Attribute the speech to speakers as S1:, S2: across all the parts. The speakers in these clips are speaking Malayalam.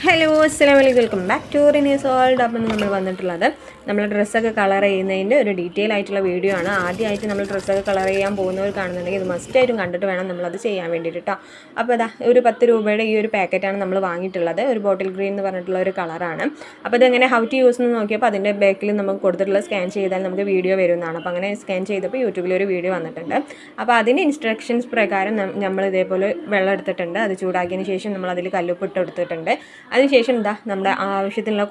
S1: ഹലോ അസ്സലാമലൈക്കും welcome back to Rini's world. അപ്പം നമ്മൾ വന്നിട്ടുള്ളത് നമ്മൾ ഡ്രസ്സൊക്കെ കളർ ചെയ്യുന്നതിൻ്റെ ഒരു ഡീറ്റെയിൽ ആയിട്ടുള്ള വീഡിയോ ആണ്. ആദ്യമായിട്ട് നമ്മൾ ഡ്രസ്സൊക്കെ കളർ ചെയ്യാൻ പോകുന്നവർ കാണുന്നുണ്ടെങ്കിൽ ഇത് മസ്റ്റായിട്ടും കണ്ടിട്ട് വേണം നമ്മളത് ചെയ്യാൻ വേണ്ടിയിട്ട് കേട്ടോ. അപ്പോൾ അതാ ഒരു 10 രൂപയുടെ ഈ ഒരു പാക്കറ്റാണ് നമ്മൾ വാങ്ങിയിട്ടുള്ളത്. ഒരു ബോട്ടിൽ ഗ്രീൻ എന്ന് പറഞ്ഞിട്ടുള്ള ഒരു കളറാണ്. അപ്പോൾ ഇതെങ്ങനെ ഹൗ ടു യൂസ് എന്ന് നോക്കിയപ്പോൾ അതിൻ്റെ ബാക്കിൽ നമുക്ക് കൊടുത്തിട്ടുള്ള സ്കാൻ ചെയ്താൽ നമുക്ക് വീഡിയോ വരുന്നതാണ്. അപ്പോൾ അങ്ങനെ സ്കാൻ ചെയ്തപ്പോൾ യൂട്യൂബിൽ ഒരു വീഡിയോ വന്നിട്ടുണ്ട്. അപ്പോൾ അതിൻ്റെ ഇൻസ്ട്രക്ഷൻസ് പ്രകാരം നമ്മൾ ഇതേപോലെ വെള്ളം എടുത്തിട്ടുണ്ട്. അത് ചൂടാക്കിയതിന് ശേഷം നമ്മൾ അതിൽ കല്ലുപ്പ് ഇട്ട് എടുത്തിട്ടുണ്ട്. അതിനുശേഷം നമ്മുടെ ആവശ്യത്തിനുള്ള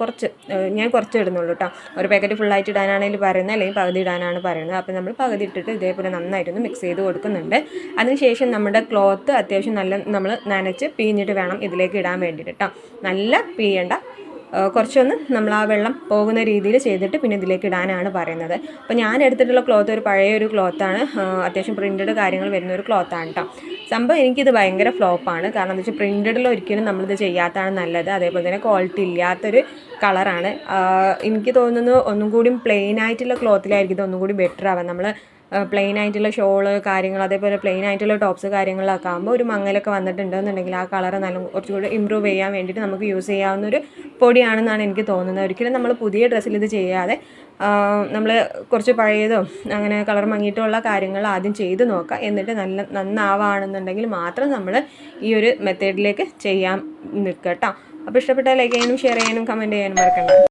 S1: ഞാൻ കുറച്ച് ഇടുന്നുള്ളൂ കേട്ടോ. ഒരു പാക്കറ്റ് ഫുള്ളായിട്ട് ഇടാനാണെങ്കിൽ പറയുന്നത്, അല്ലെങ്കിൽ പകുതി ഇടാനാണ് പറയുന്നത്. അപ്പോൾ നമ്മൾ പകുതി ഇട്ടിട്ട് ഇതേപോലെ നന്നായിട്ടൊന്ന് മിക്സ് ചെയ്ത് കൊടുക്കുന്നുണ്ട്. അതിനുശേഷം നമ്മുടെ ക്ലോത്ത് അത്യാവശ്യം നല്ല നമ്മൾ നനച്ച് പിഴിഞ്ഞിട്ട് വേണം ഇതിലേക്ക് ഇടാൻ വേണ്ടിയിട്ട് കേട്ടോ. നല്ല പിഴിയണ്ട, കുറച്ചൊന്ന് നമ്മൾ ആ വെള്ളം പോകുന്ന രീതിയിൽ ചെയ്തിട്ട് പിന്നെ ഇതിലേക്ക് ഇടാനാണ് പറയുന്നത്. അപ്പോൾ ഞാൻ എടുത്തിട്ടുള്ള ക്ലോത്ത് ഒരു പഴയൊരു ക്ലോത്താണ്, അത്യാവശ്യം പ്രിൻറ്റഡ് കാര്യങ്ങൾ വരുന്ന ഒരു ക്ലോത്താണ് കേട്ടോ. സംഭവം എനിക്കിത് ഭയങ്കര ഫ്ലോപ്പാണ്. കാരണം എന്താ വെച്ചാൽ പ്രിൻറ്റഡിൽ ഒരിക്കലും നമ്മളിത് ചെയ്യാത്തതാണ് നല്ലത്. അതേപോലെ തന്നെ ക്വാളിറ്റി ഇല്ലാത്തൊരു കളറാണ്. എനിക്ക് തോന്നുന്നു ഒന്നും കൂടി പ്ലെയിൻ ആയിട്ടുള്ള ക്ലോത്തിലായിരിക്കും ഇത് ഒന്നും കൂടി ബെറ്റർ ആവാം. നമ്മൾ പ്ലെയിൻ ആയിട്ടുള്ള ഷോള് കാര്യങ്ങൾ, അതേപോലെ പ്ലെയിൻ ആയിട്ടുള്ള ടോപ്സ് കാര്യങ്ങളൊക്കെ ആകുമ്പോൾ ഒരു മങ്ങലൊക്കെ വന്നിട്ടുണ്ടെന്നുണ്ടെങ്കിൽ ആ കളറ് നല്ല കുറച്ചുകൂടി ഇമ്പ്രൂവ് ചെയ്യാൻ വേണ്ടിയിട്ട് നമുക്ക് യൂസ് ചെയ്യാവുന്നൊരു പൊടിയാണെന്നാണ് എനിക്ക് തോന്നുന്നത്. ഒരിക്കലും നമ്മൾ പുതിയ ഡ്രസ്സിൽ ഇത് ചെയ്യാതെ നമ്മൾ കുറച്ച് പഴയതോ അങ്ങനെ കളർ മങ്ങിയിട്ടുള്ള കാര്യങ്ങൾ ആദ്യം ചെയ്ത് നോക്കുക. എന്നിട്ട് നന്നാവുകയാണെന്നുണ്ടെങ്കിൽ മാത്രം നമ്മൾ ഈ ഒരു മെത്തേഡിലേക്ക് ചെയ്യാൻ നിൽക്കുക കേട്ടോ. അപ്പോൾ ഇഷ്ടപ്പെട്ടാൽ ലൈക്ക് ചെയ്യാനും ഷെയർ ചെയ്യാനും കമൻറ്റ് ചെയ്യാനും മറക്കണ്ട.